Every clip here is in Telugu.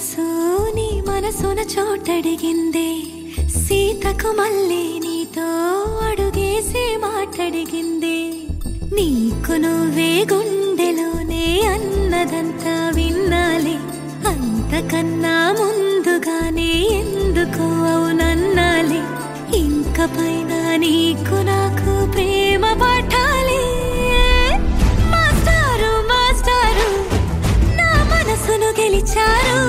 మనసు నీ మనసున చోటడిగిందే సీతకు మళ్ళీ నీతో అడుగేసి మాటడిగిందే నీకు నువ్వే గుండెలోనే అన్నదంతా విన్నాలే అంతకన్నా ముందుగానే ఎందుకు అవునన్నాలే ఇంక పైన నీకు నాకు ప్రేమ పాఠాలే మాస్టారు మాస్టారు నా మనసును గెలిచారు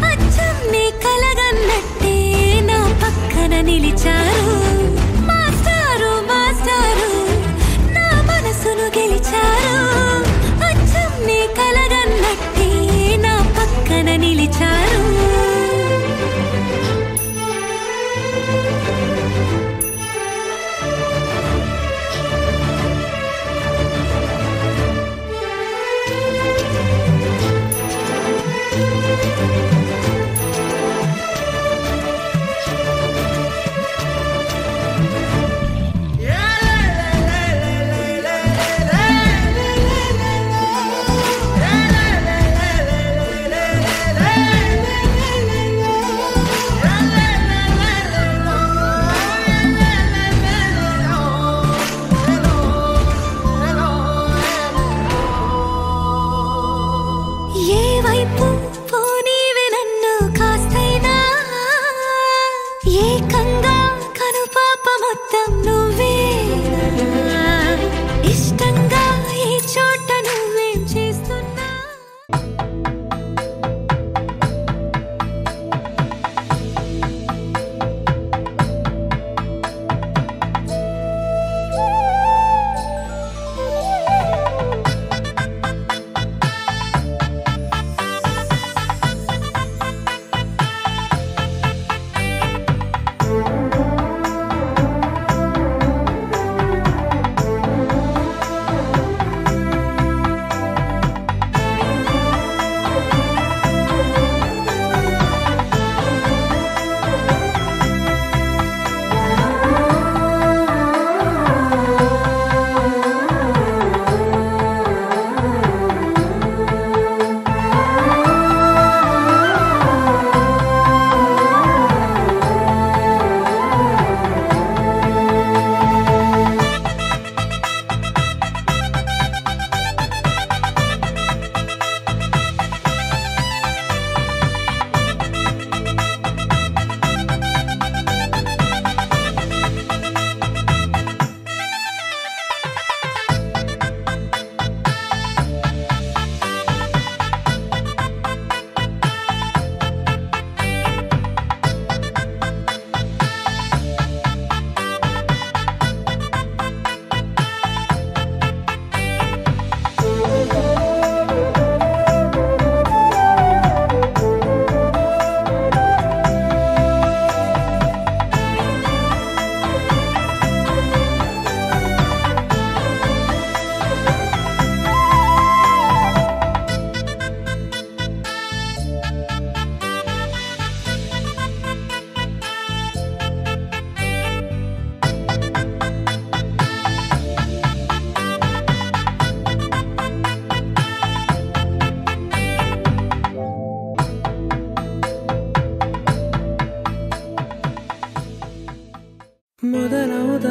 అచ్చం నీ కలగన్నట్టే నా పక్కన నిలిచారు మాస్టారు మాస్టారు నా మనసును గెలిచారు అచ్చం నీ కలగన్నట్టే నా పక్కన నిలిచారు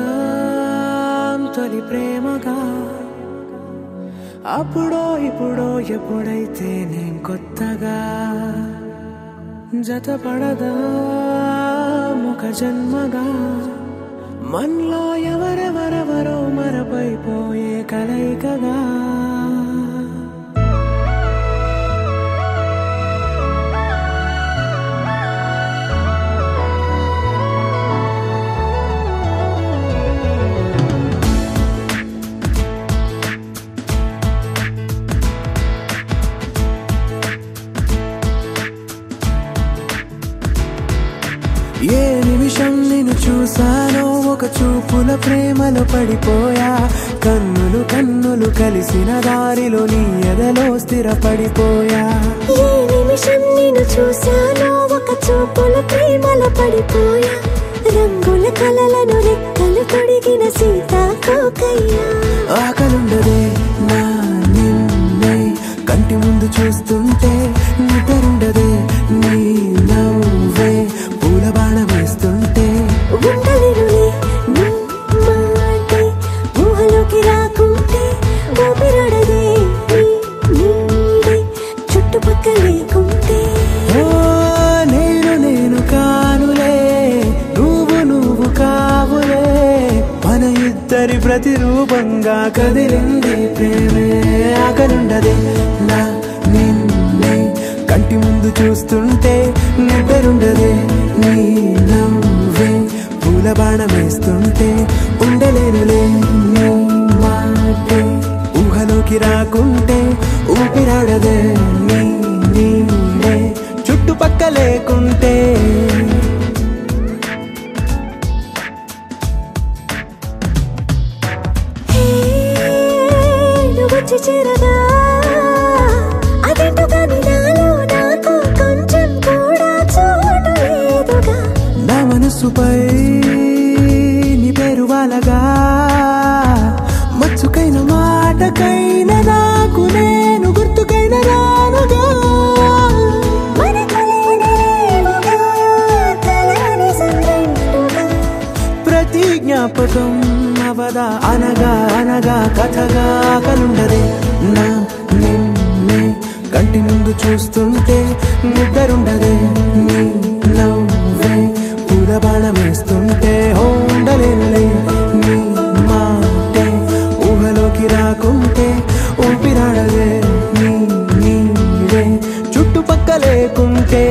మొదలవుదాం తొలి ప్రేమగా అప్పుడో ఇప్పుడో ఎప్పుడైతే నేను కొత్తగా జతపడదా ఒక జన్మగా మనలో ఎవరెవరెవరో మరపైపోయే కలయికగా ఏ నిమిషం నిన్ను చూసానో ఒక చూపుల ప్రేమలో పడిపోయా కన్నులు కన్నులు కలిసిన దారిలో నీ ఎదలో స్థిరపడిపోయా ఏ నిమిషం నిన్ను చూసానో ఒక చూపుల ప్రేమలో పడిపోయా రంగుల కలలను రెక్కలు తొడిగిన సీతాకోకయ్యా ఆకలుండదే నా నిన్నే కంటి ముందు చూస్తుంటే నిద్రుండదే ఇద్దరి ప్రతిరూపంగా కదిలింది ప్రేమే ఆకలుండదే నా నిన్నే కంటి ముందు చూస్తుంటే నిద్రుండదే నీ నవ్వే పూల బాణం వేస్తుంటే ఉండలేనులే నీ మాటే ఊహలోకి రాకుంటే ఊపిరాడదే నీ నీడే చుట్టుపక్క లేకుంటే చిరగా అదేంటో కానీ నాలో నాకు కొంచెం కూడా చోటు లేదుగా నా మనసుపై నీ పేరు వాలగా మచ్చుకైన మాటకైన నాకు నేను గుర్తుకైన రానుగా ప్రతి జ్ఞాపకం అవదా అనగా అనగా కథగా కలుండదే నా నిన్నే కంటి ముందు చూస్తుంటే నిద్రుండదే నీ నవ్వే పూల బాణం వేస్తుంటే ఉండలేనులే నీ మాటే ఊహలోకి రాకుంటే ఊపిరాడదే నీ నీడే చుట్టుపక్క లేకుంటే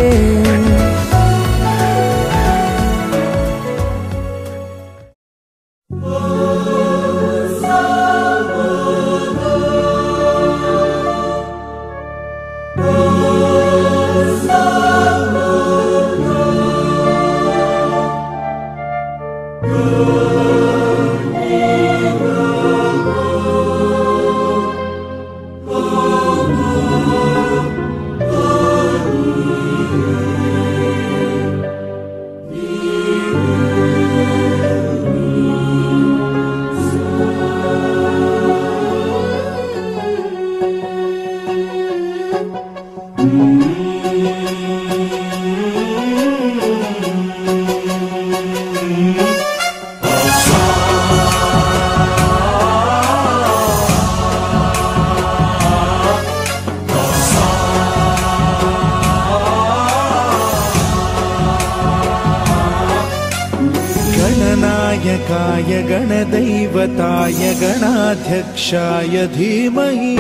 गणनायकाय गणदैवताय गणाध्यक्षाय धीमहि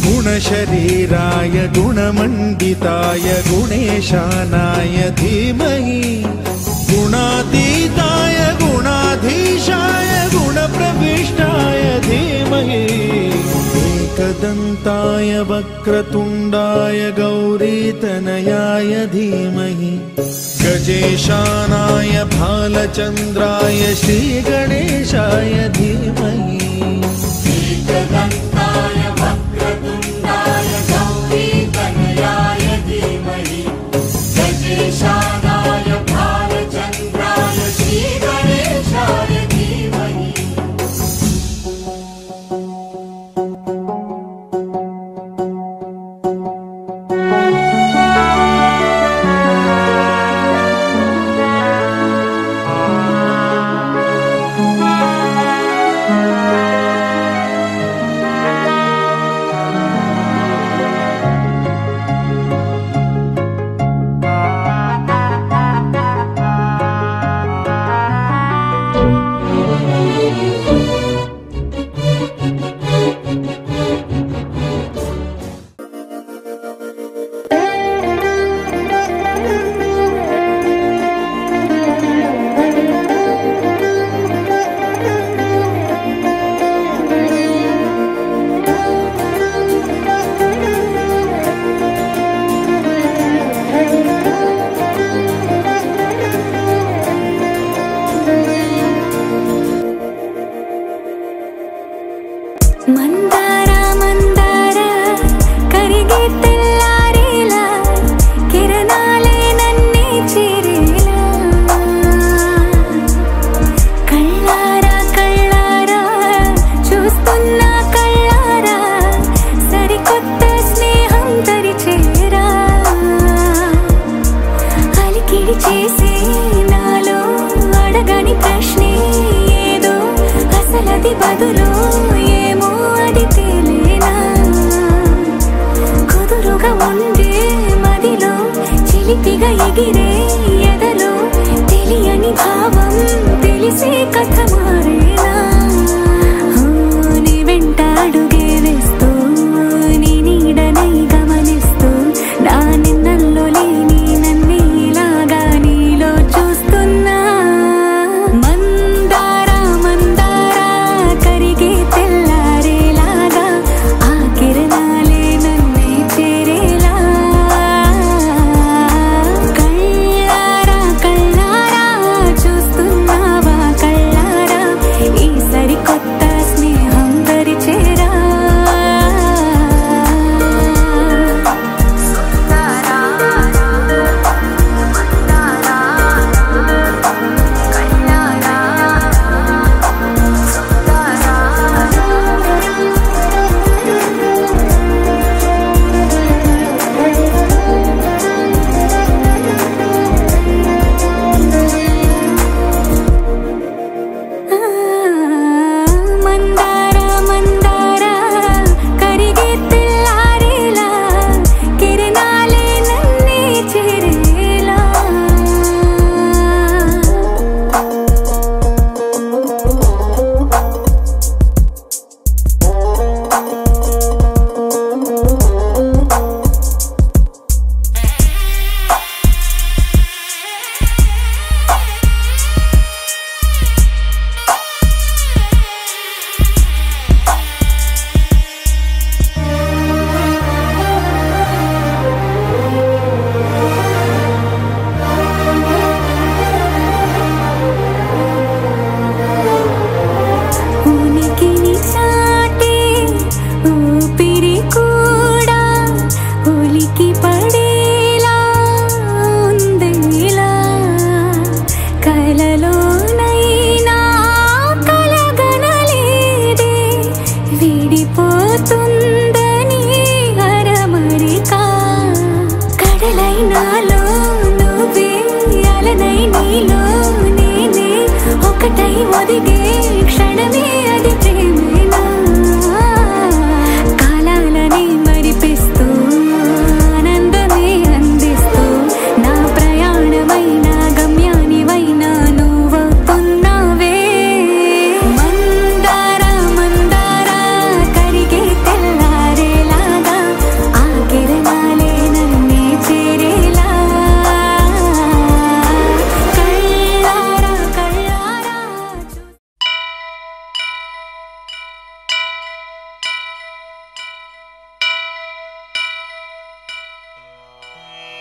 गुणशरीराय गुणमण्डिताय गुणेशानाय धीमहि गुणातीताय गुणाधीशाय गुणप्रविष्टाय धीमहि एकदन्ताय वक्रतुण्डाय गौरीतनयाय धीमहि गजेशानाय भालचन्द्राय श्रीगणेशाय धीमहि एकदन्ताय वक्रतुण्डाय गौरीतनयाय धीमहि गजेशानाय भालचन्द्राय श्रीगणेशाय धीमहि తెలియని భావం తెలిసే కథ మారేనా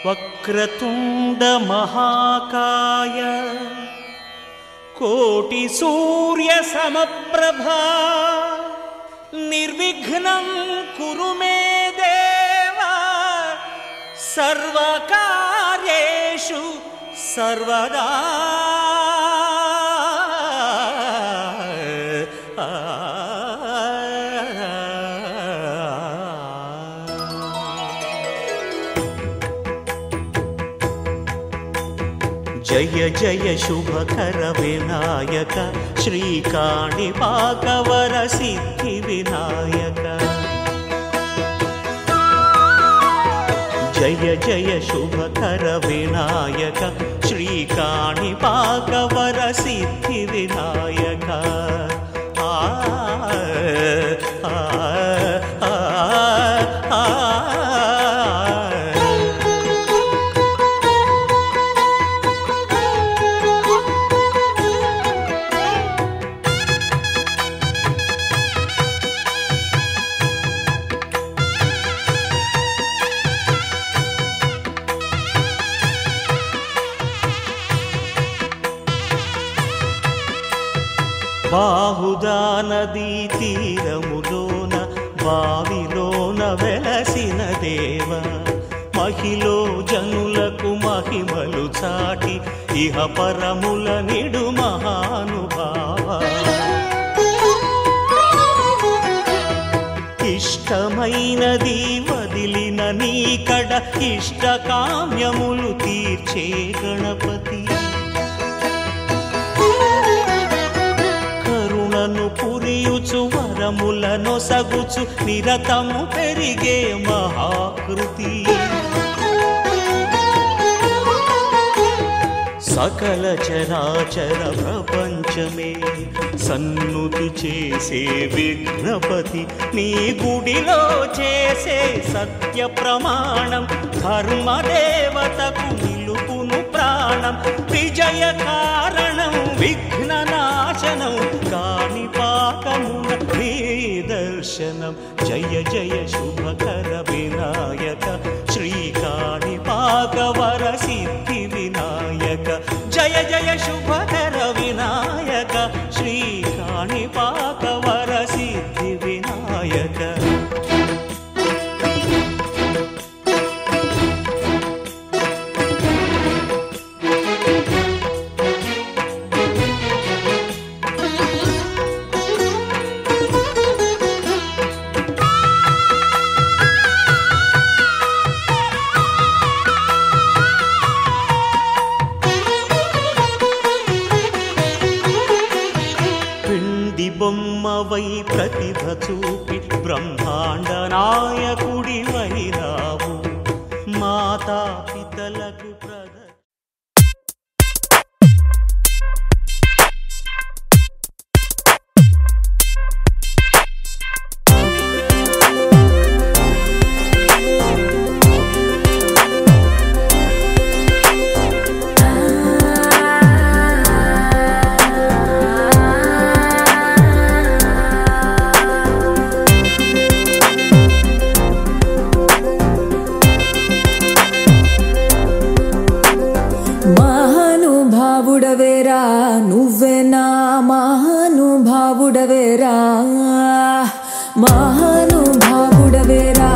వక్రతుండ మహాకాయ కోటి సూర్య సమప్రభా నిర్విఘ్నం కురు మే దేవా సర్వకార్యేషు సర్వదా. జయ జయ శుభకర వినాయక శ్రీకాణిపాకవర సిద్ధి వినాయక. జయ జయ శుభకర వినాయక శ్రీకాణిపాకవర సిద్ధి వినాయక. బాహుదా నదీ తీరములోన బావిలోన వెలసిన దేవ మహిలో జనులకు మహిమలు చాటి ఇహ పరముల నిడు మహానుభావ. ఇష్టమైనది వదిలిన నీకడ ఇష్ట కామ్యములు తీర్చే గణపతి. పురియుచు వరములను సగుచు నిరతము పెరిగే మహాకృతి. సకల చరాచర ప్రపంచమే సన్నుతి చేసే విఘ్నపతి. నీ గుడిలో చేసే సత్య ప్రమాణం ధర్మదేవతకు నిలుపును ప్రాణం. విజయ కారణం విఘ్న నాశనం కాణిపాకమున నీ దర్శనం. జయ జయ శుభకర వినాయక శ్రీకాణిపాకవర సిద్ధి వినాయక. జయ జయ శుభకర వినాయక శ్రీకాణిపాకవర సిద్ధి వినాయక. బొమ్మవై ప్రతిభ చూపి బ్రహ్మాండ నాయకుడి వైరావు మాతా పితలకు మహానుభావుడవేరా నువ్వేనా మహానుభావుడవేరా మహానుభావుడవేరా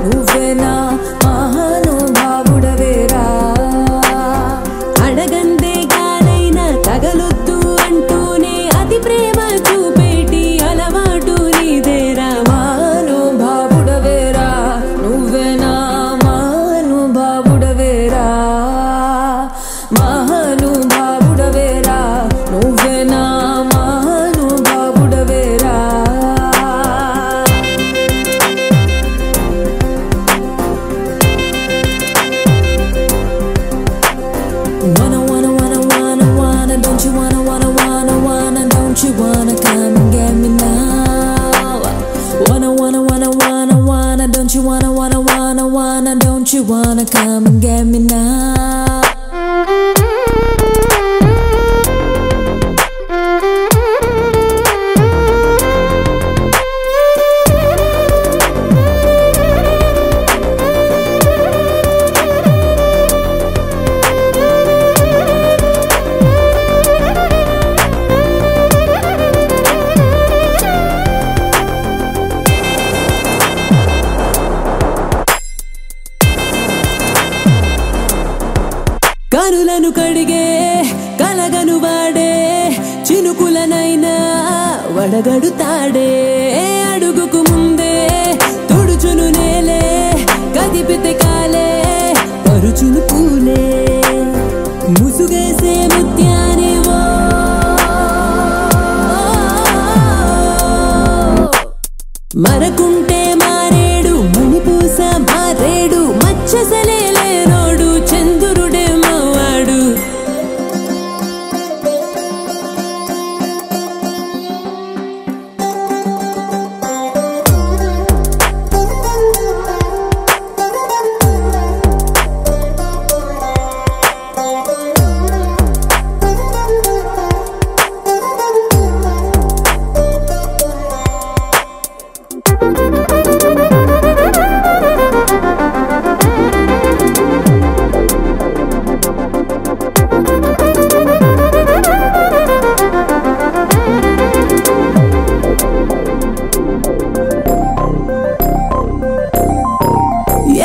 నువ్వేనా మహానుభావుడవేరా అడగందే గానైనా తగలొద్దు అంటూనే అతి ప్రేమ చూపేటి అలవాటు నీదేరా మహానుభావుడవేరా నువ్వేనా మహానుభావుడవేరా మహానుభావుడవేరా నువ్వేనా మహానుభావుడవేరా wanna don't you wanna don't you wanna come and get me now wanna don't you wanna don't you wanna come and get me now. తలగడుతాడే అడుగుకు ముందే తుడుచును నేలే కదిపితే కాలే పరుచును పూలే ముసుగేసే ముత్యానివో మరకుంటే మారేడు మణిపూస మారేడు మచ్చసలే లేనోడు చంద్రుడే మావాడు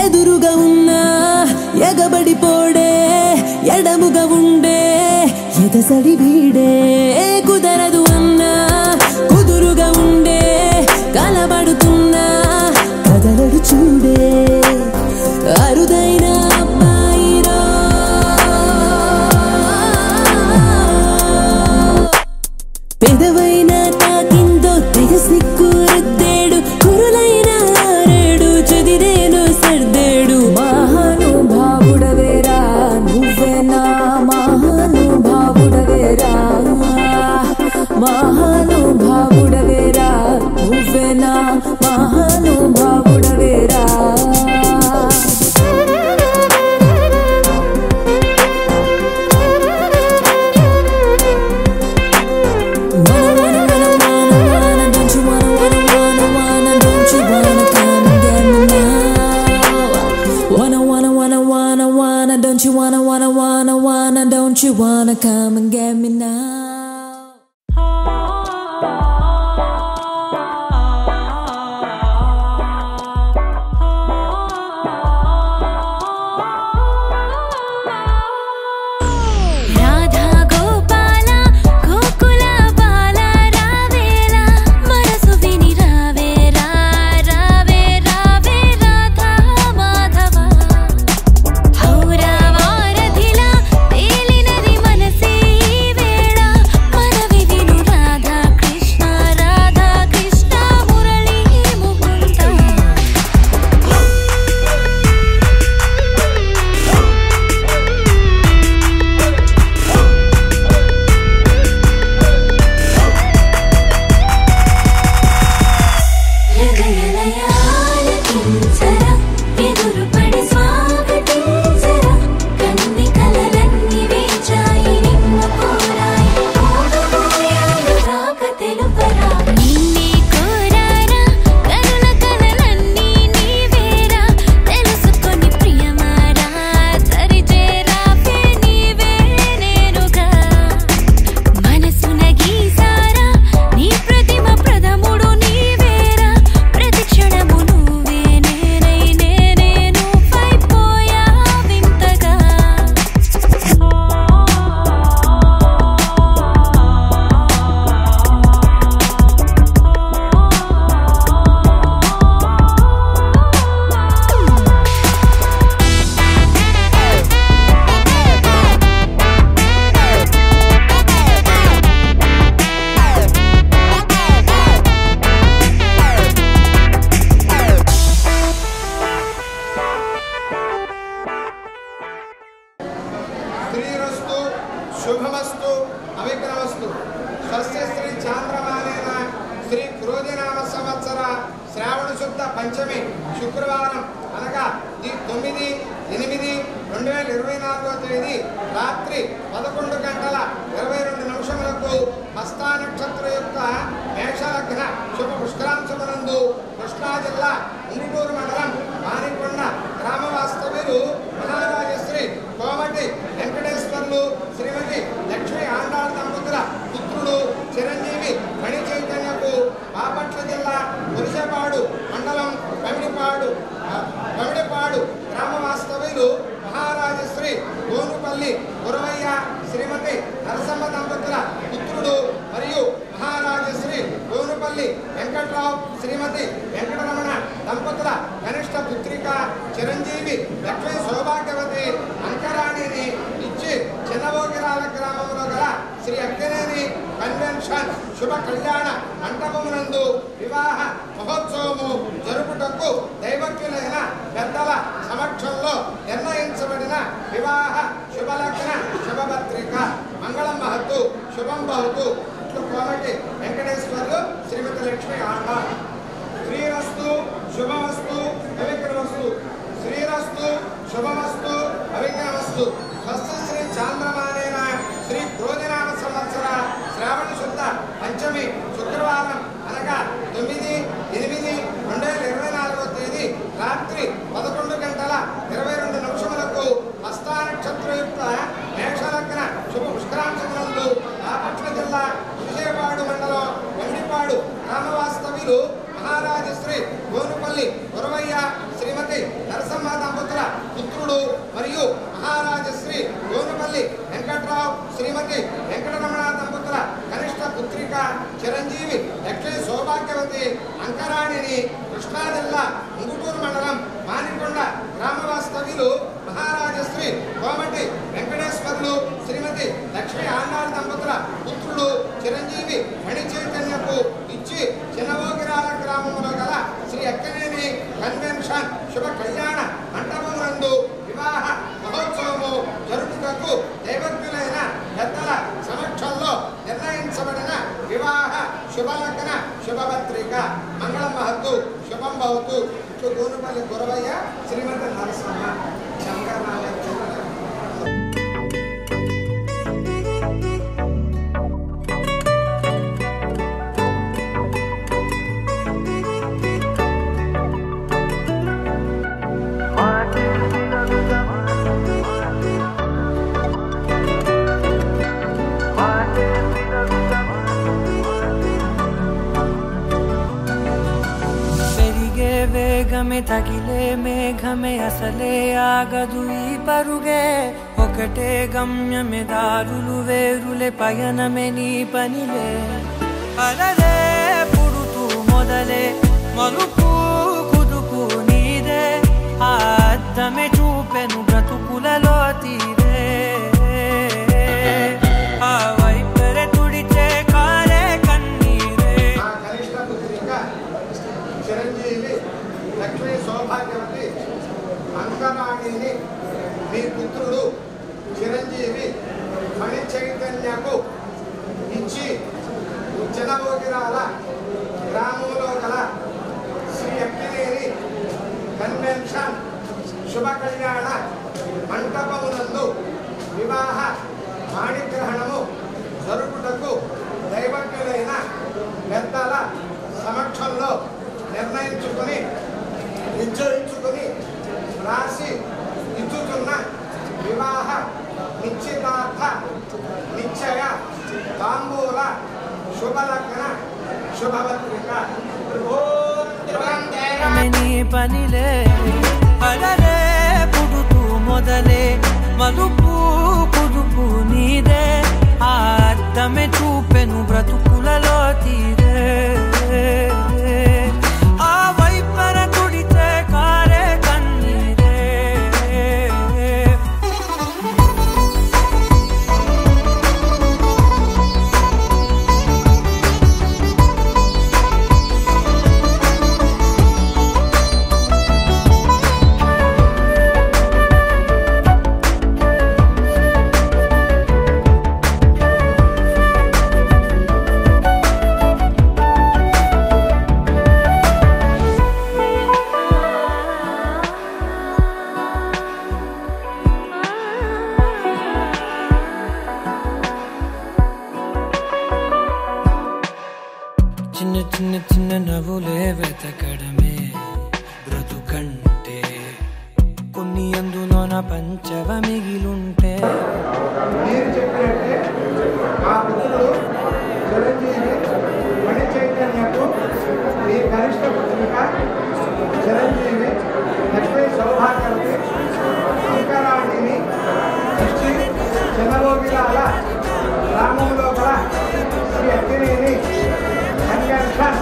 ఎదురుగా ఉన్నా ఎగబడిపోడే ఎడముగా ఉండే ఎదసడి వీడే కుదరదు అన్నా కుదురుగా ఉండే కలబడుతున్నా కదలడు చూడే అరుదైన అబ్బాయిరా పెదవైన తాకిందో తెగ సిక్కు రుద్దేడు కురులైన ఆరేడు చెదిరేను సర్దేడు మహానుభావుడవేరా నువ్వేనా మహానుభావుడవేరా మహానుభావుడవేరా నువ్వేనా మహానుభావుడవేరా Don't you wanna, don't you wanna come and get me now? శుభమస్తు అవిఘ్నమస్తు స్వస్తి శ్రీ చాంద్రమానేన శ్రీ క్రోధినామ సంవత్సర శ్రావణ శుద్ధ పంచమి శుక్రవారం అనగా 9/8/2024 తేదీ రాత్రి 11:22 హస్తా నక్షత్రయుక్త మేషలగ్న శుభ పుష్కరాంశమునందు కృష్ణా జిల్లా ఉంగుటూరు మండలం మానికొండ గ్రామ వాస్తవ్యులు మహారాజశ్రీ కోమటి వెంకటేశ్వర్లు శ్రీమతి లక్ష్మీ ఆండాళ్ దంపతుల పుత్రుడు చిరంజీవి మణి చైతన్యకు బాపట్ల జిల్లా పురుషపాడు మండలం కమిడిపాడు గ్రామ వాస్తవ్యులు మహారాజశ్రీ గోనుపల్లి గురవయ్య శ్రీమతి నరసమ్మ దంపతుల పుత్రుడు మరియు మహారాజశ్రీ గోను గోనుపల్లి వెంకట్రావు శ్రీమతి వెంకటరమణ దంపతుల కనిష్ట పుత్రిక చిరంజీవి లక్ష్మీ సౌభాగ్యవతి అంకరాణిని ఇచ్చి చిన్నవోగిరాల గ్రామంలో గల శ్రీ అక్కినేని కన్వెన్షన్ శుభ కళ్యాణ మంటపమునందు వివాహ మహోత్సవము జరుపుటకు దైవజ్ఞులైన పెద్దల సమక్షంలో నిర్ణయించబడిన వివాహ శుభలగ్న శుభపత్రిక మంగళం మహత్తు శుభం బహుతు ఇట్లు కోమటి వెంకటేశ్వర్లు శ్రీమతి లక్ష్మీ ఆండ. శ్రీరస్తు శుభమస్తు అవిఘ్నమస్తు. శ్రీరస్తు శుభమస్తు అవిఘ్నమస్తు. స్వస్తి శ్రీ చాంద్రమానేన శ్రీ క్రోధినామ సంవత్సర శ్రావణ శుద్ధ పంచమి శుక్రవారం అనగా 9/8/2024 తేదీ రాత్రి 11:22 హస్త నక్షత్రయుక్త మేషలగ్న శుభ పుష్కరాంశమునందు బాపట్ల జిల్లా విజయవాడ మండలం వెండిపాడు గ్రామవాస్తవ్యులు మహారాజశ్రీ గోనుపల్లి గురవయ్య శ్రీమతి నరసమ్మ దంపతుల పుత్రుడు మరియు మహారాజశ్రీ గోనుపల్లి వెంకట్రావు శ్రీమతి వెంకటరమణ దంపతుల కనిష్ట పుత్రిక చిరంజీవి లక్ష్మీ సౌభాగ్యవతి అంకరాణిని కృష్ణా జిల్లా ఉంగుటూరు మండలం మానికొండ గ్రామవాస్తవ్యులు మహారాజశ్రీ కోమటి వెంకటేశ్వర్లు శ్రీమతి లక్ష్మీ ఆండాళ్ దంపతుల పుత్రుడు చిరంజీవి మణి చైతన్యకు ఇచ్చి చిన్నవోగిరాల గ్రామంలో గల శ్రీ అక్కినేని కన్వెన్షన్ శుభ కళ్యాణ మంటపమునందు వివాహ మహోత్సవము జరుపుటకు దైవజ్ఞులైన పెద్దల సమక్షంలో నిర్ణయించబడిన వివాహ శుభలగ్న శుభపత్రిక మంగళం మహత్తు శుభం భవతు. గోనుపల్లి గురవయ్య శ్రీమతి నరసమ్మ వేగమే తగిలే మేఘమే అసలే ఆగదు ఈ పరుగే ఒకటే గమ్యమే దారులు వేరులే పయనమే నీ పనిలే అలలే పుడుతూ మొదలే మలుపు కుదుపు నీదే ఆ అద్దమే చూపెను బ్రతుకులలో తీరే ఆ వైపరే తుడిచే కారే కన్నీరే. చిరంజీవి లక్ష్మీ సౌభాగ్యవతి అంకరాణిని మీ పుత్రుడు చిరంజీవి మణి చైతన్యకు ఇచ్చి చిన్నవోగిరాల గ్రామంలో గల శ్రీ అక్కినేని కన్వెన్షన్ శుభ కళ్యాణ మంటపమునందు వివాహ పాణిగ్రహణము జరుపుటకు దైవజ్ఞులైన పెద్దల సమక్షంలో నిర్ణయించుకొని నిశ్చయించుకొని రాసి ఇచ్చుతున్న వివాహ నిశ్చితార్థ నిశ్చయ తాంబూల శుభలగ్న శుభపత్రిక. నీ పనిలే అలలే పుడుతూ మొదలే మలుపు కుదుపు నీదే ఆ అద్దమే చూపెను బ్రతుకులలో తీరే ఆ వైపర తుడితే కారే కన్నీరే. చిన్న చిన్న చిన్న నవ్వులే వెతకడమే బ్రతుకంటే కొన్ని అందులోన పంచవ మిగిలుంటే మీరు చెప్పినట్టే మా పుత్రుడు చిరంజీవి మణి చైతన్యకు మీ కనిష్ట పుత్రిక చిరంజీవి లక్ష్మీ సౌభాగ్యవతి అంకరాణిని ఇచ్చి చిన్నవోగిరాల గ్రామంలో గల శ్రీ అక్కినేని కన్వెన్షన్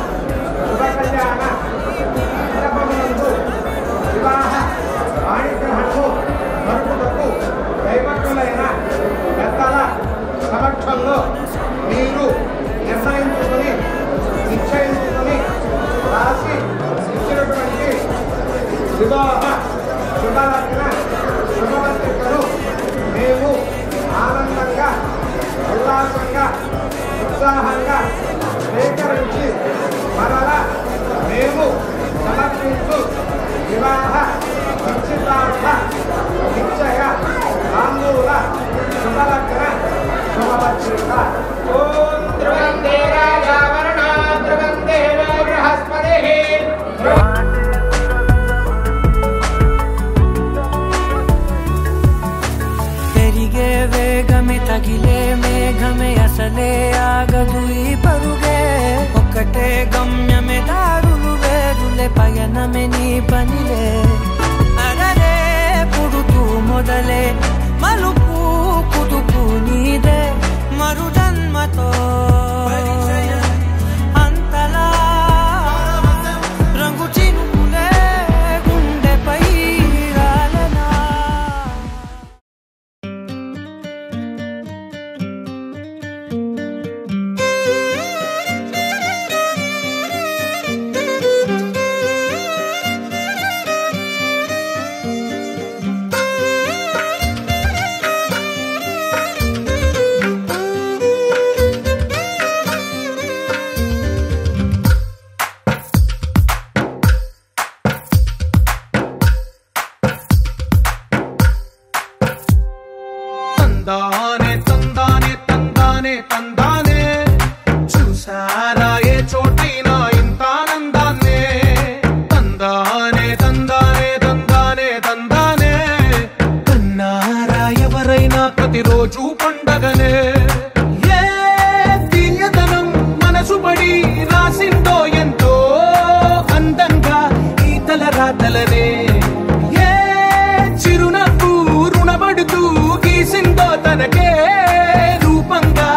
వివాహ శుభలగ్న శుభవత్తికలు మేము ఆనందంగా ఉల్లాసంగా ఉత్సాహంగా స్వీకరించి మరలా మేము సమర్పించు వివాహ నిశ్చితార్థ నిశ్చయ తాంబూల శుభలగ్న శుభవత్తిక. ఓం ధ్రువం దేరాజావరణ ధ్రువం దేవో బృహస్పతిః. పెరిగే వేగమే తగిలే మేఘమే అసలే ఆగదు ఈ పరుగే. ఒక్కటే గమ్యమే దారులు వేరులే పయనమే నీ పనిలే. అరరే పుడుతూ మొదలే మలుపు కుదుపు నీదే మరు జన్మతో అంతలా రంగు చినుకులే గుండెపై రాలనా. తందానే తందానే తందానే తందానే చూసారా ఏ చోటైనా ఇంత ఆనందాన్నే. తందానే తందానే తందానే తందానే కన్నారా ఎవరైనా ప్రతిరోజు పండగనే. ఏ తీయదనం మనసు పడి రాసిందో ఎంతో అందంగా ఈ తల రాతలనే. ఏ చిరునవ్వు రుణపడుతూ గీసిందో తనకే రూపంగా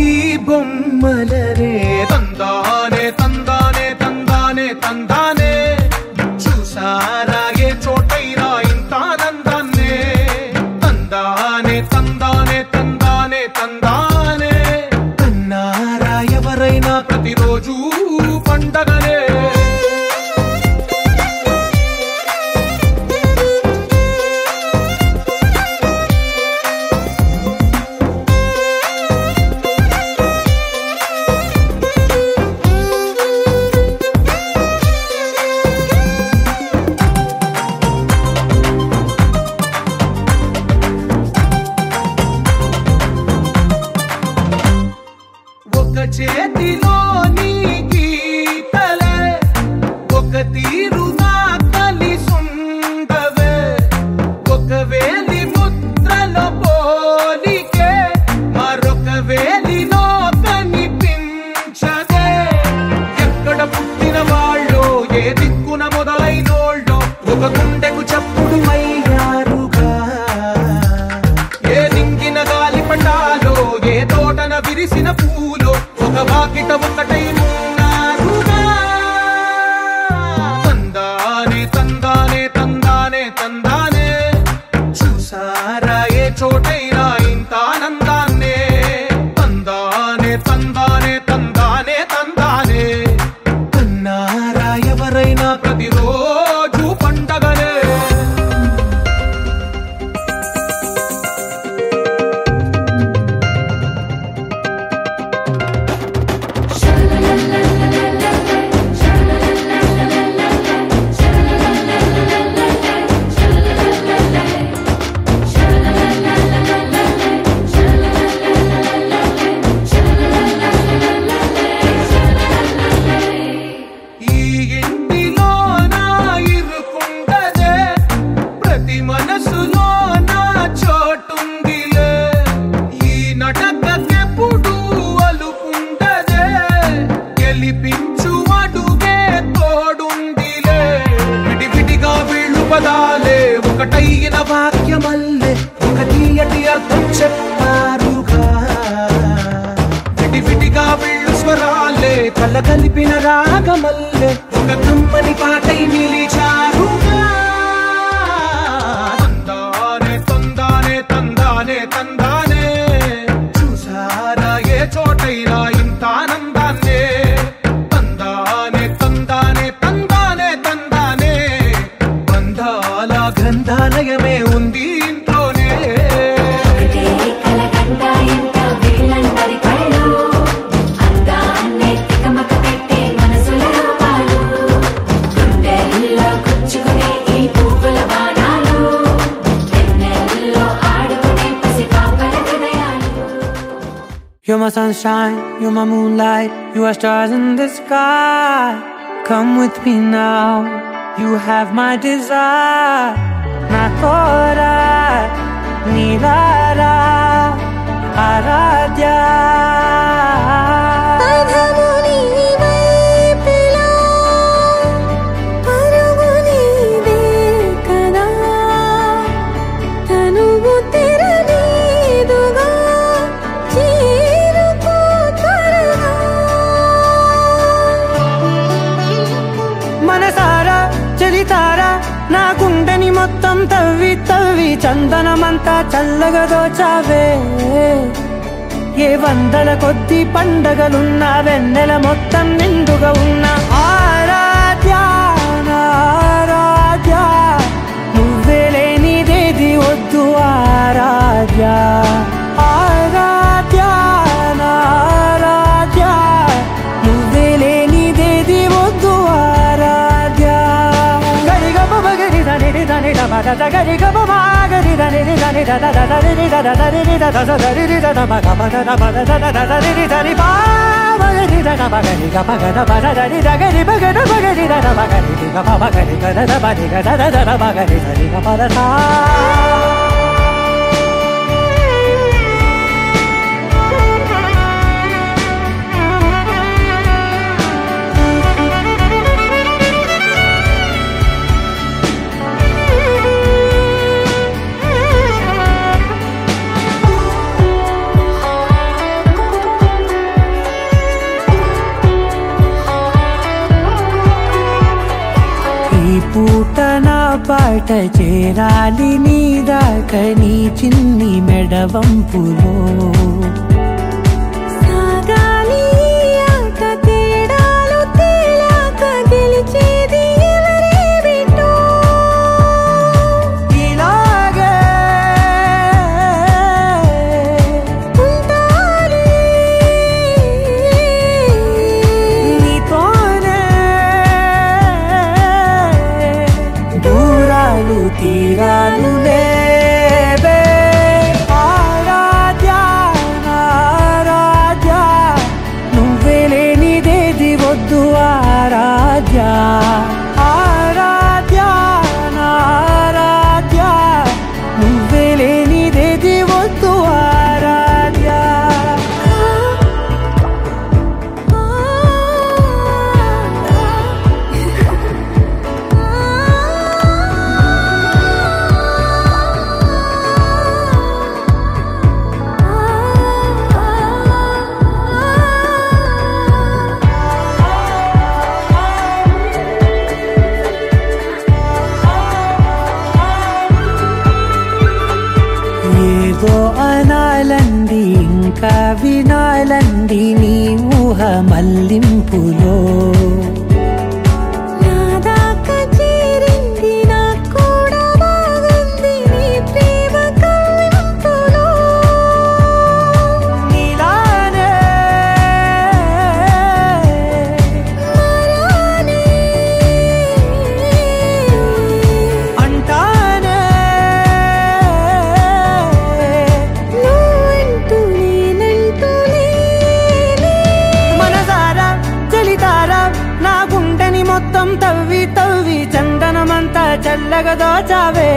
ఈ బొమ్మలనే. తందానే తందానే తందానే తందానే చూసారా ఏ చోటైనా ఇంత ఆనందాన్నే. తందానే తందానే తందానే తందానే కన్నారా ఎవరైనా ప్రతిరోజు పండగనే. ఒక చేతిలో నీ గీతలే ఒక తీరుగా కలిసుండవే. ఒక వేలి ముద్రలో పోలికే మరొక వేలిలో కనిపించదే. ఎక్కడ పుట్టిన వాళ్ళో ఏ దిక్కున మొదలైనోళ్ళో ఒక గుండెకు చప్పుడు అయ్యారుగా. ఏ దింగిన గాలి పటాలో ఏ తోటన విరిసిన పూలో ఒక వాకిట ఒకటై ఉన్నారుగా. తందానే తందానే తందానే తందానే చూసారా ఏ చోటైనా ఇంత ఆనందాన్నే. తందానే తందానే తందానే తందానే కన్నారా ఎవరైనా ప్రతిరోజు పండగనే. ఈ ఇంటిలో నా ఇరుకుండదే ప్రతి మనసులో నా చోటుందిలే. ఈ నటకెప్పుడు అలుకుండదే గెలిపించు అడుగే తోడుందిలే. విడివిడిగా వీళ్ళు పదాలే ఒకటైన వాక్యమల్లే ఒక తీయటి అర్థం చెప్పారుగా. విడివిడిగా వీళ్ళు స్వరాలే కళ్ళ కలిపిన రాగమల్లే ఒక కమ్మని పాటై నిలిచారుగా. తందానే తందానే తందానే తందానే చూసారా ఏ చోటైనా ఇంత ఆనందాన్నే. తందానే తందానే తందానే తందానే బంధ my sunshine, you're my moonlight, you are stars in the sky. Come with me now, you have my desire. Na tora nilara aradya. మొత్తం తవ్వి తవ్వి చందనమంతా చల్లగా దోచావే. ఏ వందల కొద్ది పండగలున్నా వెన్నెల మొత్తం నిండుగా ఉన్న ఆరాధ్య ఆరాధ్య నువ్వే లేనిదేది వద్దు ఆరాధ్య ఆరాధ్య ఆరాధ్య నువ్వే లేనిదేది వద్దు ఆరాధ్య. గరిగ బగరి దని దని మగ గరి గ మగరి దని దని దద దరి దద దరి దద దరి దద మగ మగ దద దద దరి దరి బా మగరి దద మగరి గ మగ దద దరి దగరి మగ మగరి దద మగరి గ మగరి గ దద మగరి గ దద దద మగరి దరి గ మద సా. పూట నా పాట చేరాలి నీ దాకా నీ చిన్ని మెడవంపులో సాగాలి ఆట తేడాలు తేలాక గెలిచేది ఎవరే బిడ్డో. ఇలాగే ఉంటాలి నీతోనే దూరాలు తీరాలు లేవే. ఆరాధ్య ఆరాధ్య నువ్వే లేనిదేది వద్దు ఆరాధ్య ఆరాధ్య ఆరాధ్య నువ్వే లేనిదేది వద్దు ఆరాధ్య. ఏదో అనాలండి ఇంకా వినాలండి నీ ఊహ మల్లింపులో. నా దాకా చేరింది నాకు కూడా బాగుంది నీ ప్రేమ కవ్వింపులో. నీలానే మరానే అంటానే నువ్వంటూ నేనంటూ లేనే. మనసారా చలితారా నా గుండెని మొత్తం తవ్వి తవ్వి చందనమంతా చల్లగా దోచావే.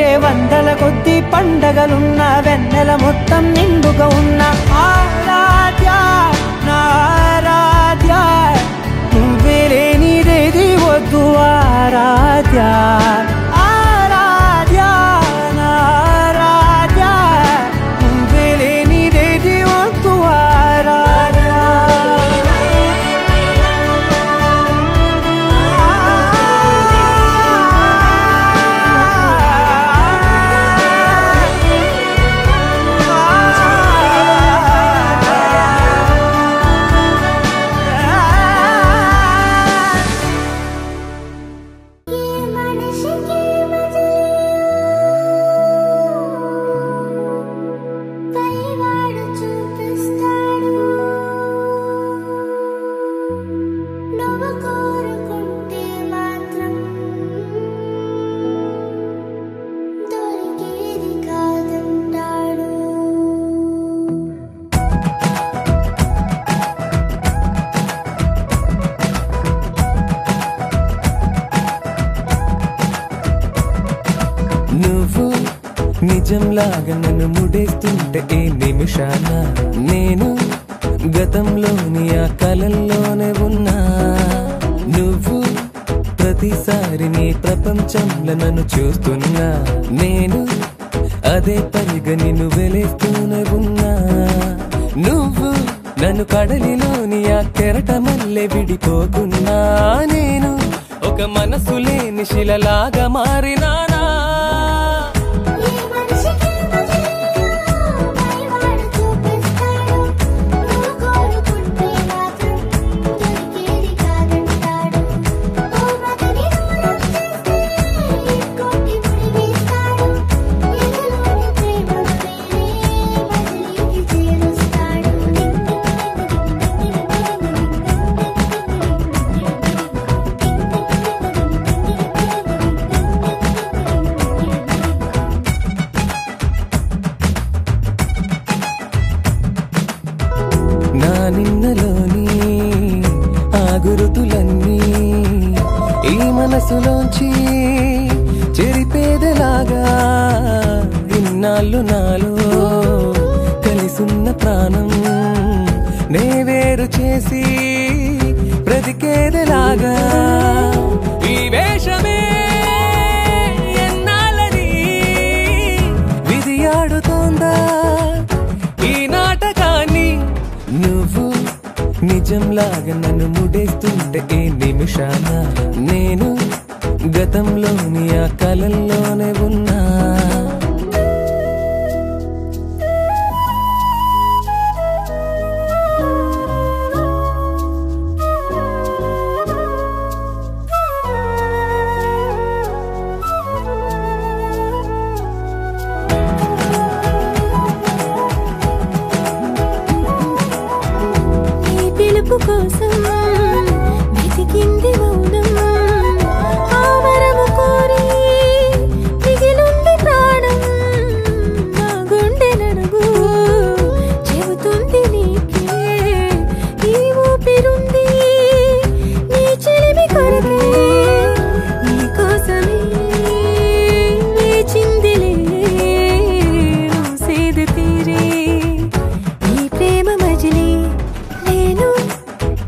ఏ వందల కొద్ది పండగలున్న వెన్నెల మొత్తం నిండుగా ఉన్న ఆరాధ్య నా ఆరాధ్య నువ్వే లేనిదేది వద్దు ఆరాధ్య ఆరాధ్య నా ఆరాధ్య నువ్వే లేనిదేది వద్దు ఆరాధ్య. నిజంలాగా నన్ను ముడేస్తుంటే ఏ నిమిషాన నేను గతంలోని ఆ కలల్లోనే ఉన్నా. నువ్వు ప్రతిసారి నీ ప్రపంచంలో నన్ను చూస్తున్నా. నేను అదే పనిగా నిన్ను వెలేస్తూనే ఉన్నా. నువ్వు నన్ను కడలిలోని ఆ కెరట మల్లె విడిపోకున్నా. నేను ఒక మనసు లేని శిలలాగా మారినానా. నిన్నలోని ఆ గురుతులన్నీ ఈ మనసులోంచి చెరిపేదలాగా ఇన్నాళ్ళు నాలో కలిసున్న ప్రాణం నే వేరు చేసి బ్రతికేదలాగా. ఈ వేషమే ఎన్నాళ్ళని విధి ఆడుతోందా ఈ నాటకాన్ని. నువ్వు నిజంలాగా నన్ను ముడేస్తుంటే ఏ నిమిషాన నేను గతంలోని ఆ కలల్లోనే ఉన్నా. కోసం వెతికింది మౌనం, ఆ వరము కోరి మిగిలుంది ప్రాణం. నా గుండె నడుగు చెబుతుంది నీకే ఈ ఊపిరుంది నీ చెలిమి కొరకే. నీ కోసమే వేచిందిలే సేద తీరే ఈ ప్రేమ మజిలీ. నేను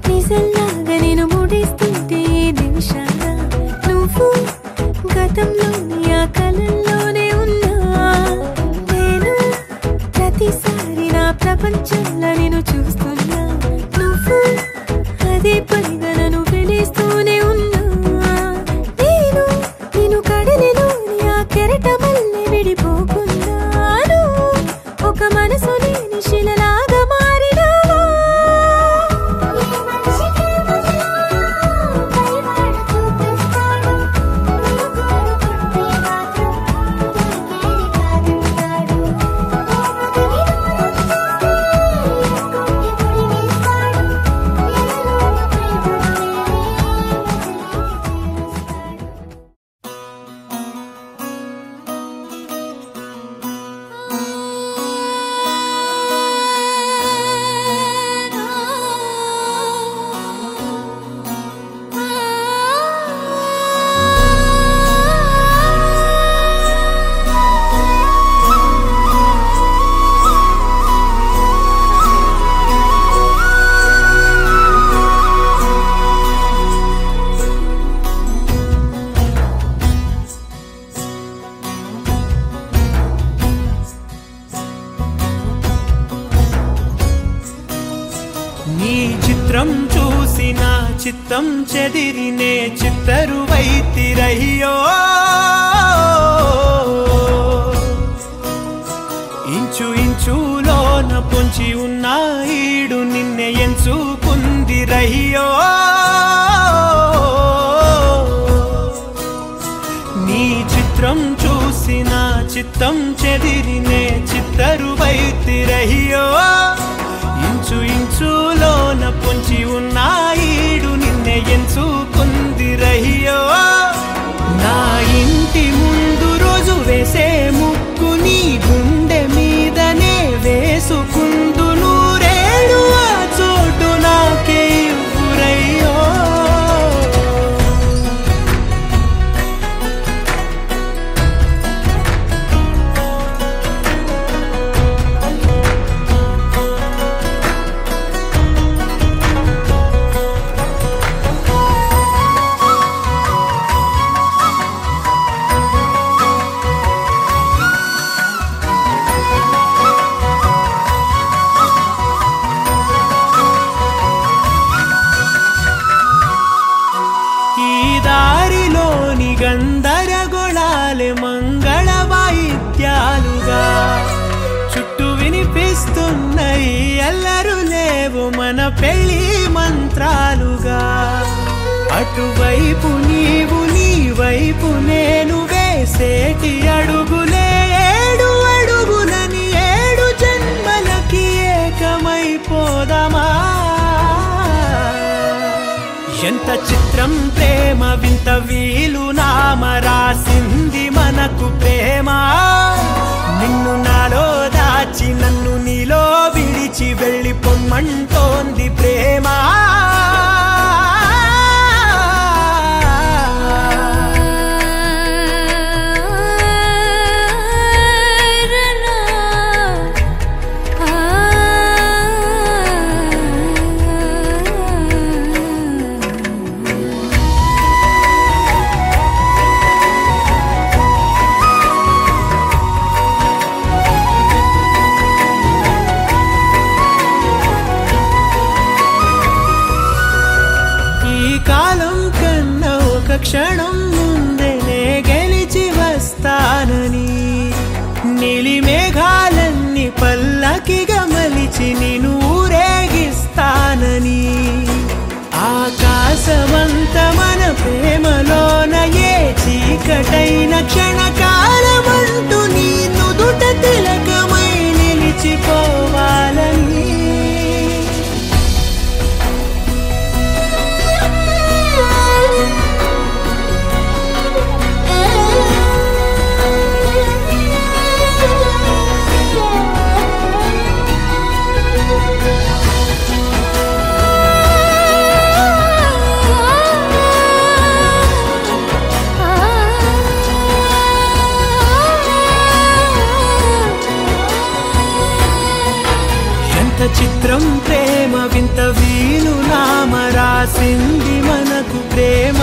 నిజంలాగా నేను ముడేస్తుంటే నిమిషాన నువ్వు గతంలోని ఆ కలల్లోనే ఉన్నా. నేను ప్రతిసారి నా ప్రపంచంలో నేను చూస్తున్నా. నువ్వు అదే పనిగా నన్ను వెలేస్తూనే ఉన్నా. నేను నిన్ను కడలిలోని ఆ కెరట మల్లె విడిపోకున్నాను. ఒక మనసు లేని శిలలాగా మారినావా. నీ చిత్రం చూసి నా చిత్తం చెదిరినే చిత్తరువైతిరయ్యో. ఇంచు ఇంచులోన పొంచి ఉన్న ఈడు నిన్నే ఎంచుకుందిరయ్యో. నీ చిత్రం చూసి నా చిత్తం చెదిరినే చిత్తరువైతిరయ్యో. ఇంచు ఇంచులోన పొంచి ఉన్న ఈడు నిన్నే ఎంచుకుందిరయ్యో. నా ఇంటి ముందు రోజు వేసే ముక్కు నీ గుండె మీదనే వేసుకుందు నూరేడు ఆ చోటు నాకే ఇవ్వురయ్యో. గందరగోళాలే మంగళ వాయిద్యాలుగా చుట్టూ వినిపిస్తున్నాయి అల్లరు లేవు మన పెళ్లి మంత్రాలుగా అటువైపు నీవు నీ వైపు నేను వేసేటి అడుగులే 7 అడుగులని 7 జన్మలకి ఏకమైపోదామా ఎంత చిత్రం ప్రేమ వింత వీలు నామ రాసింది మనకు ప్రేమ నిన్ను నాలో దాచి నన్ను నీలో విడిచి వెళ్ళిపోమ్మంటోంది ప్రేమ క్షణం ముందేనే గెలిచి వస్తానని నీలి మేఘాలన్నీ పల్లకిగా మలిచి నిన్ను ఊరేగిస్తానని ఆకాశమంత మన ప్రేమలోన ఏ చీకటైన క్షణకాలమంటూ నీ నుదుట తిలకమై నిలిచిపోవాలని చిత్రం ప్రేమ వింత వీలు నామ రాసింది మనకు ప్రేమ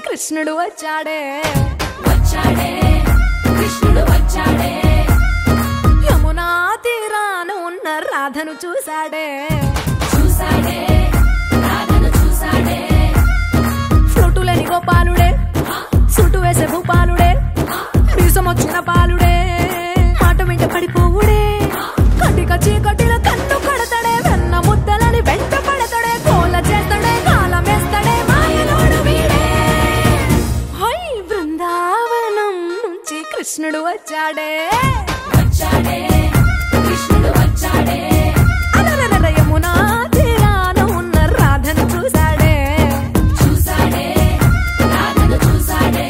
కృష్ణుడు వచ్చాడే వచ్చాడే కృష్ణుడు వచ్చాడే యమునా తీరాన ఉన్న రాధను చూశాడే చూశాడే రాధను చూశాడే ఫ్లూటులేని గోపాలుడే సుటు వేసే భూపాలుడే మీసమొచ్చిన పాలుడే మాట వెంట పడిపోవుడే కటిక చీకటిలో కన్ను కడతాడే వెన్న ముద్దలని వెంట పడతాడే కోల చేస్తాడే కాలం వేస్తాడే మాయలోడు వీడే కృష్ణుడు వచ్చాడే వచ్చాడే కృష్ణుడు వచ్చాడే అలరర యమునా తీరాన ఉన్న రాధను చూశాడే చూశాడే రాధను చూశాడే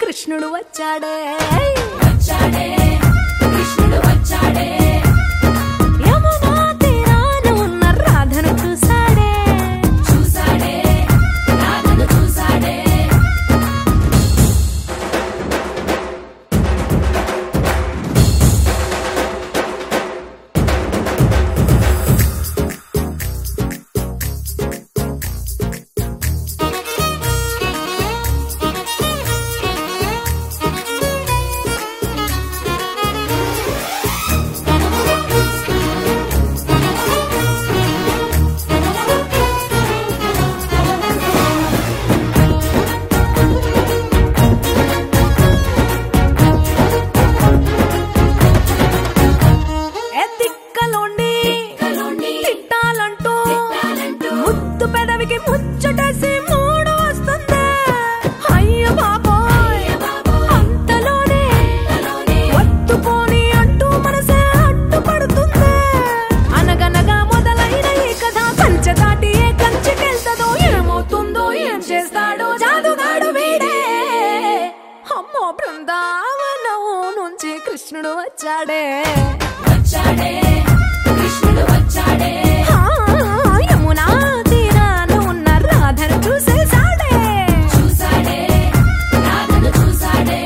కృష్ణుడు వచ్చాడే వచ్చాడే కృష్ణుడు వచ్చాడే యమునా తీరాన ఉన్న రాధను చూశాడే చూశాడే రాధను చూశాడే పెదవికి ముచ్చటేసి మూడు వస్తుంది. అయ్య బాబోయ్ అంతలోనే వత్తుకొని అంటూ మనసే అడ్డుపడుతుంది. అనగనగా మొదలైన ఈ కథ కంచె దాటి ఏ కంచెకెళ్తదో, ఏమవుతుందో ఏం చేస్తాడో జాదుగాడు వీడే. అమ్మో బృందావనం నుంచి కృష్ణుడు వచ్చాడే వచ్చాడే కృష్ణుడు వచ్చాడే. యమునా తీరాన ఉన్న రాధను చూసేసాడే చూసాడే రాధను చూసాడే.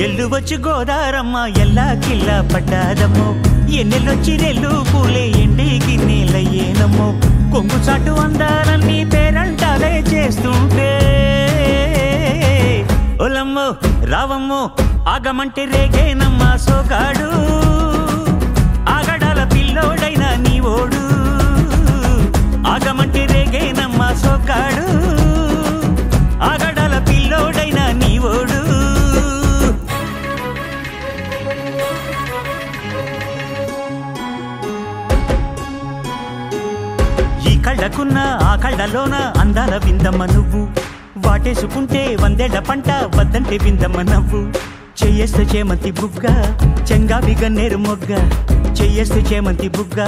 ఎల్లువచ్చి గోదారమ్మ ఎల్లా కిల్లా పడ్డాదమ్మో, ఎన్నెల్లొచ్చి రెల్లు పూలే ఎండి గిన్నెలయ్యేనమ్మో, కొంగు చాటు అందాలన్నీ పేరంటాలే చేస్తుంటే. ఒలమ్మో రావమ్మో ఆగమంటే రేగేనమ్మ సోగాడు, ఆగడాల పిల్లోడైనా నీ ఓడు. ఆగమంటే రేగేనమ్మ సోగాడు, ఆగడాల పిల్లోడైనా నీ ఓడు. కళ్ళకున్న ఆ కళ్ళలోన అందాల విందమ్మ నువ్వు, వాటేసుకుంటే వందేళ్ల పంట వద్దంటే విందమ్మ నవ్వు. చెయ్యేస్తే చేమంతి బుగ్గ చెంగావి గన్నేరు మొగ్గ, చెయ్యేస్తే చేమంతి బుగ్గ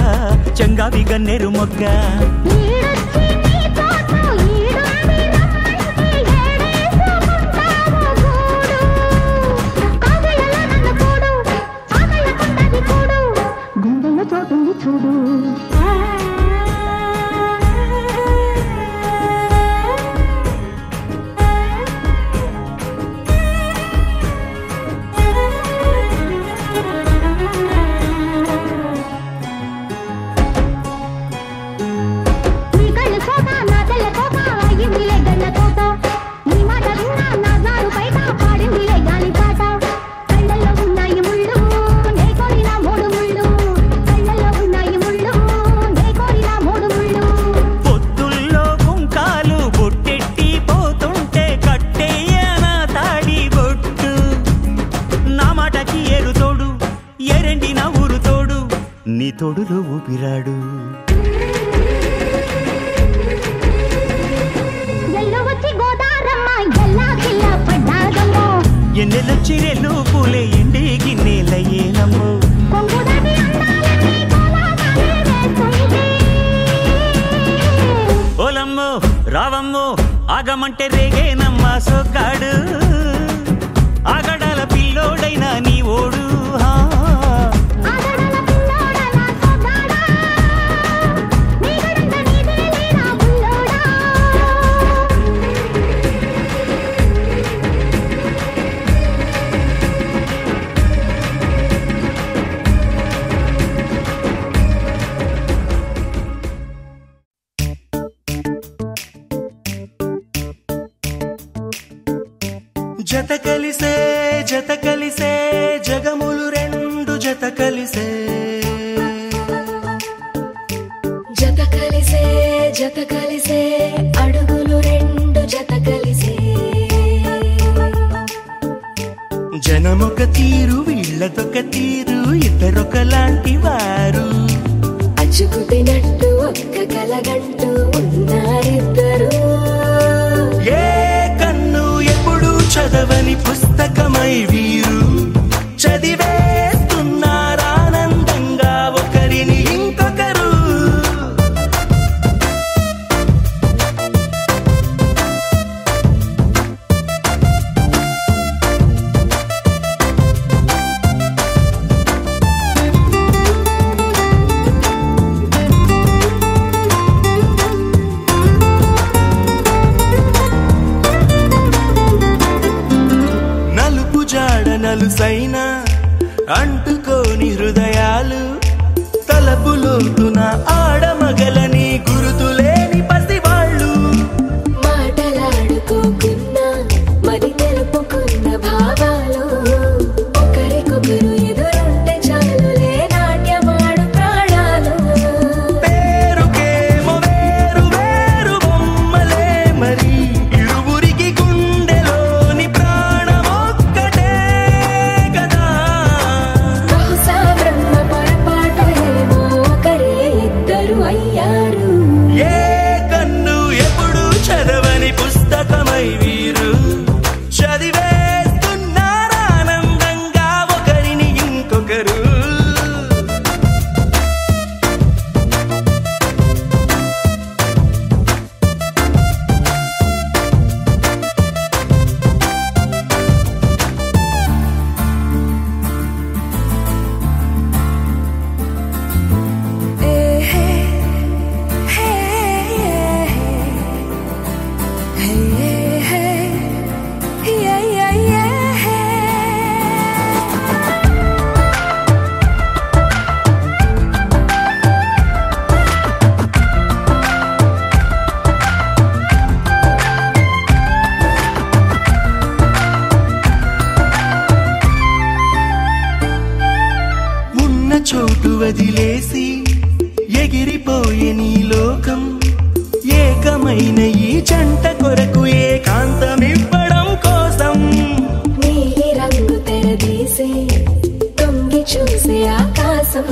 చెంగావి గన్నేరు మొగ్గ. చూడు నీ తోడులో ఊపిరాడు. ఎన్నెలొచ్చి రెల్లు పూలే ఎండి గిన్నెలయ్యేనమ్మో, ఓలమ్మో రావమ్మో ఆగమంటే రేగేనమ్మ సోగాడు, ఆగడాల పిల్లోడైనా నీ ఓడు. జత కలిసే జగములు రెండు జత కలిసే, జత కలిసే అడుగులు రెండు జత కలిసే. జనమొక తీరు వీళ్ళదొక తీరు, ఇద్దరొకలాంటి వారు. అచ్చుకుతినట్టు ఒక్క కలగంటూ ఉన్నారిద్దరు. ఏ కన్ను ఎప్పుడు చదవని పుస్తకమై వీరు చదివే గుండెల్లోని హృదయాలు తలపులోతున ఆడమగలని గురుతులేని పసివాళ్ళు మాటలాడుకోకున్నా మరి తెలుపుకున్న భావాలు ఒకరికొకరు ఎదురుంటే చాలులే నాట్యమాడు ప్రాణాలు పేరుకేమో వేరు వేరు బొమ్మలే మరి ఇరువురికి గుండెలోని ప్రాణమొక్కటే కదా బహుశా బ్రహ్మ పొరపాటు ఏమో ఒకరే ఇద్దరు అయ్యారు ఏ కన్ను ఎప్పుడు చదవని పుస్తకమై వీరు చదివేస్తున్నారానందంగా ఒకరిని ఇంకొకరు ఉన్న చోటు వదిలేసి ఎగిరిపోయే నీ లోకం ఏకమైన ఈ జంట కొరకు ఏకాంతమివ్వడం కోసం నీలి రంగు తెరదీసే తొంగి చూసే ఆకాశం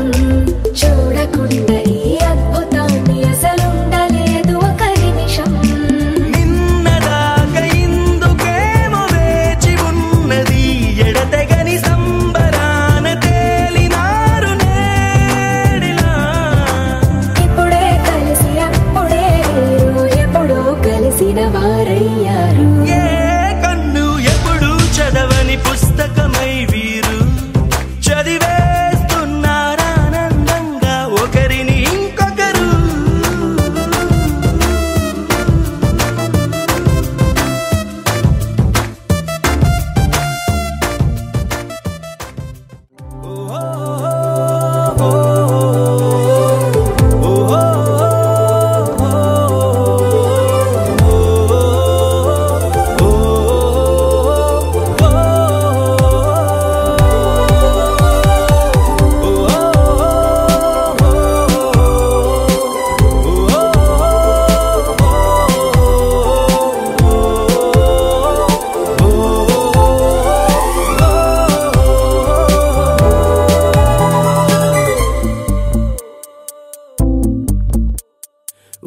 చూడకుండా ఈ అద్భుతాన్ని అసలుండలేదు ఒక నిమిషం నిన్నదాకా ఇందుకేమో వేచి ఉన్నది ఎడతెగని సంబరాన తేలినారు నేడిలా ఇప్పుడే కలిసి అప్పుడే వీరు ఎప్పుడో కలిసిన వారయ్యారు ఏ కన్ను ఎప్పుడు చదవని పుస్తకమై వీరు చదివేస్తున్నారానందంగా ఒకరిని ఇంకొకరు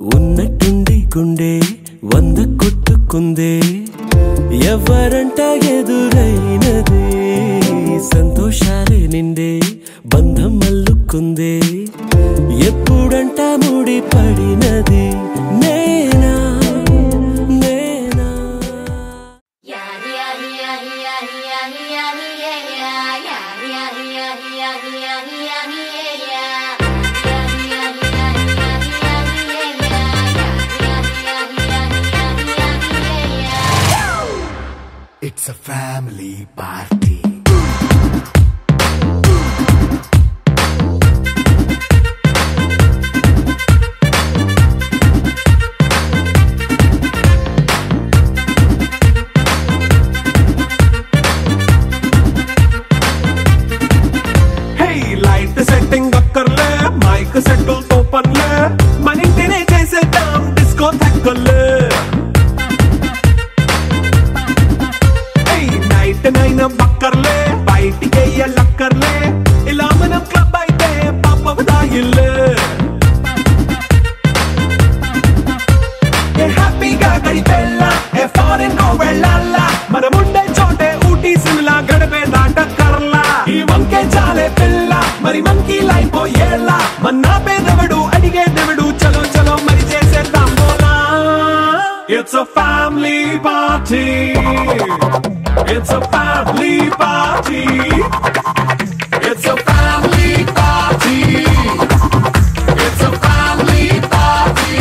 ఉన్నట్టుండి గుండె 100 కొట్టుకుందే ఎవరంట ఎదురైనదే సంతోషాలే నిండే బంధం మల్లుకుందే ఎప్పుడంట ముడి పడినది నేనా నేనా It's a family party. Hey, light setting అక్కర్లే మైక్ సెట్టిల్ తో పనిలే మన ఇంటినే చేసేద్దాం డిస్కో థక్కర్లే నైట్ నైన్ బక్కర్లే బయటికి లక్కర్లే ఇలా మనం క్లబ్ అయితే పాపదాయిల్లే హ్యాపీగా గడిపెల్లా ఏ ఫారెన్ వెళ్ళాలా మనముండే చోటే ఊటీ సిమ్లా గడిపే దాటక్కర్లా ఈ వంకే చాలే పిల్ల మరి మంకీ లైఫ్ ఏళ్ళ మన్నా పేదవడు అడిగేదెవడు చలో చలో మరి చేసేద్దాం బోలా It's a family party. It's a family party. It's a family party. It's a family party.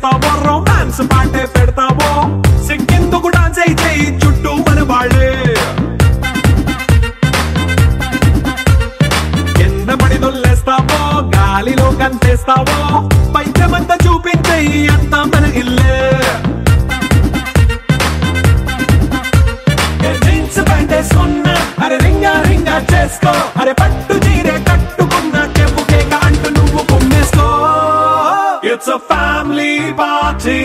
చేస్తావో రొమాన్స్ పాటే పెడతావో సిగ్గెందుకు డాన్స్ అయి చేయి చుట్టూ మన వాళ్ళే కింద పడి దొల్లేస్తావో గాలిలో కంతేస్తావో పైచమంతా చూపించేయి అంతా మన ఇల్లే జీన్స్ ప్యాంట్ వేసుకున్నా అరే రింగా రింగా చేసుకో అరే పట్టు చీరే కట్టుకున్నా చెవు కేక అంటూ నువ్వు కుమ్మేసుకో It's a family party.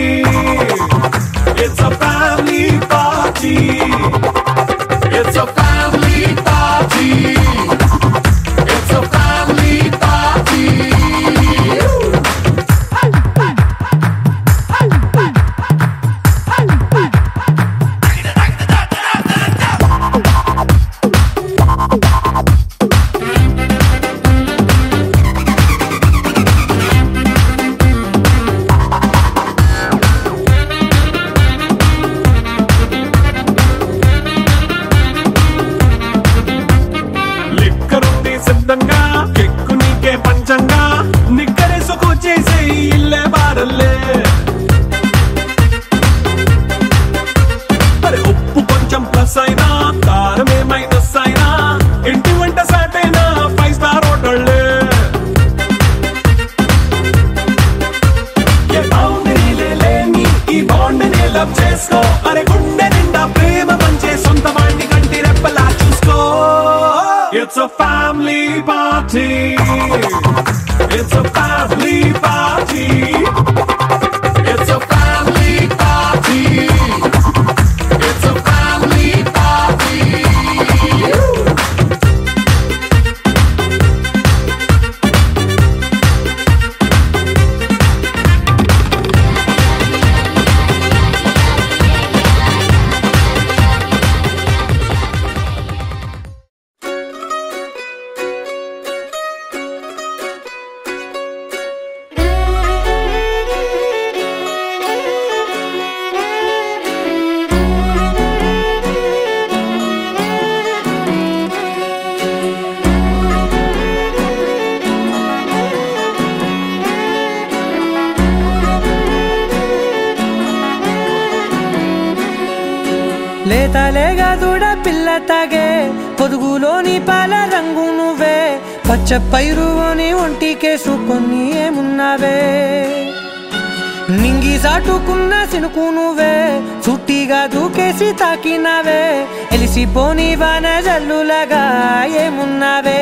It's a family party. It's a family party. It's a family party. కెక్కు నీకే పంచంగా నిక్కరేసుకొచ్చేసే ఇల్లే బారల్లే అరే ఉప్పు కొంచెం ప్లస్ అయినా కారమే మైనస్ అయినా ఇంటి వంట సాటైనా 5 స్టార్ హోటళ్ళే ఏ బౌండరీలే లేని ఈ బాండ్ని లవ్ చేసుకో అరే గుండె నిండా ప్రేమ పంచే సొంత వాణ్ణి కంటి రెప్పలా చూసుకో It's a family party. It's a family party. It's a family party. It's a family party. లేతలేగా దూడ పిల్ల తాగే పొదుగులోని పాల రంగు నువ్వే పచ్చ పైరుని ఒంటికేసుకొని ఏమున్నావే నింగి సాటుకున్న సినుకు నువ్వే చుట్టిగా దూకేసి తాకినావే ఎలిసిపోని వాన జల్లులాగా ఏమున్నావే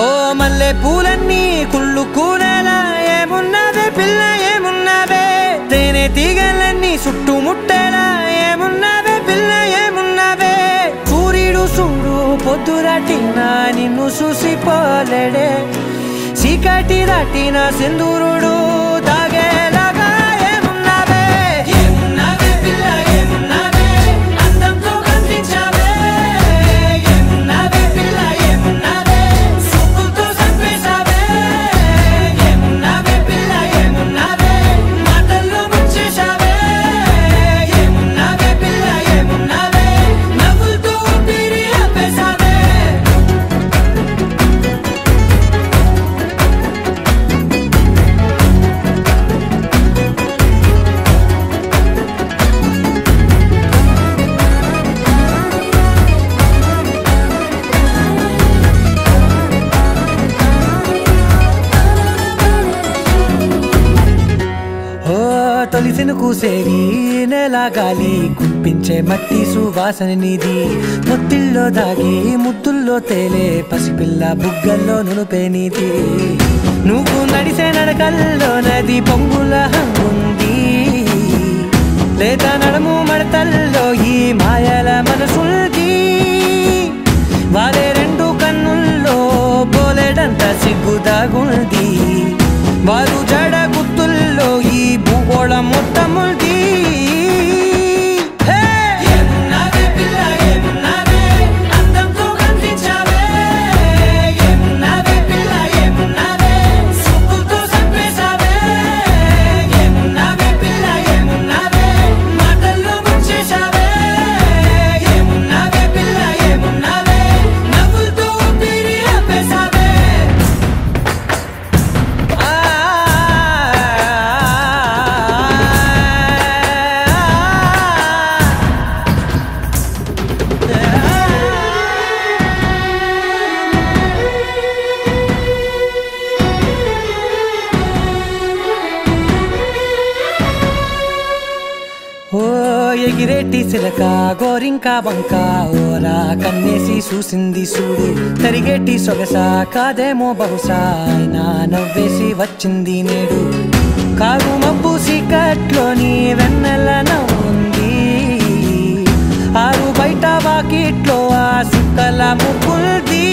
ఓ మల్లె పూలన్నీ కుళ్ళు కూరలా ఏమున్నావే పిల్ల ఏమున్నావే తేనె తీగలన్నీ చుట్టుముట్టేలా ఏమున్నావే పిల్ల ఏమున్నావే సూర్యుడు చూడు పొద్దురాటిన నిన్ను చూసిపోలేడే చీకటి దాటిన సింధూరుడు తాగేలాగా ఏమున్నావే ఏమున్నావే పిల్ల ఏమున్నావే అందంతో కనిపించావే ఏమున్నావే పిల్ల ఏమున్నావే చూపుతో చంపేశావే ఏమున్నావే పిల్ల ఏమున్నావే మాటల్లో ముంచేశావే ఏమున్నావే పిల్ల ఏమున్నావే నవ్వులతో ఊపిరి ఆపేశావే తొలిసిన కూసేరి నెల గాలి కుప్పించే మట్టి సువాసన నీది పొత్తిల్లో దాగి ముద్దుల్లో తేలే పసిపిల్ల బుగ్గల్లో నునుపే నీది నువ్వు నడిసే నడకల్లో నది పొంగుల హంగుంది లేదా నడుము మడతల్లో ఈ మాయల మనసుల్ది వారే రెండు కన్నుల్లో బోలెడంత సిగ్గుదాగుంది వారు జడ గుత్తుల్లో ఈ భూగోళం మొత్తముల్ది ఏమున్నావే ఎగిరేటి సిలక గోరింక వంక ఓరా కన్నేసి చూసింది చూడు తరిగేటి సొగస కాదేమో బహుశా నా నవ్వేసి వచ్చింది నేడు కారు మబ్బు సీకట్లోని వెన్నెల నవ్వుంది ఆరు బయట వాకిట్లో ఆ సుక్కల ముగ్గుల్ది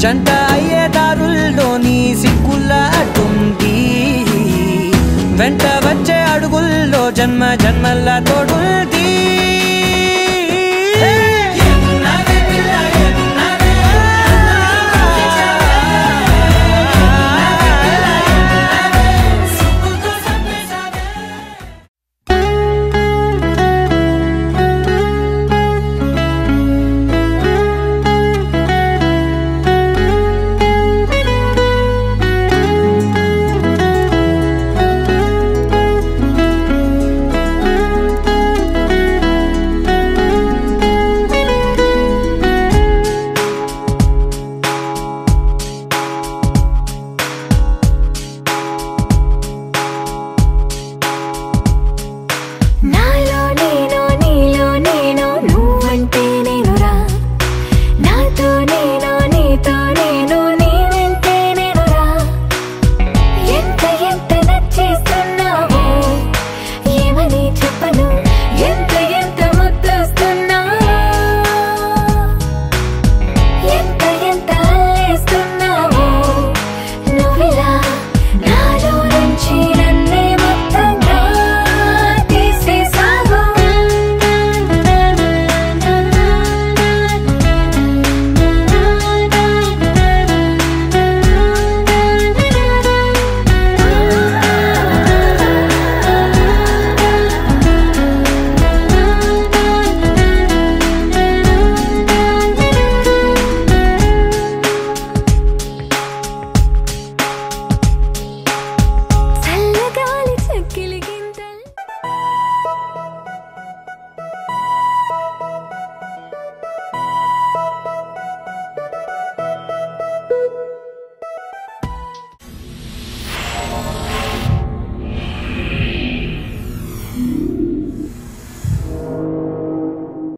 జంట అయ్యే దారుల్లోని సిక్కుల అడ్డుంది వెంట వచ్చే అడుగుల్లో జన్మ జన్మల తోడుల్ది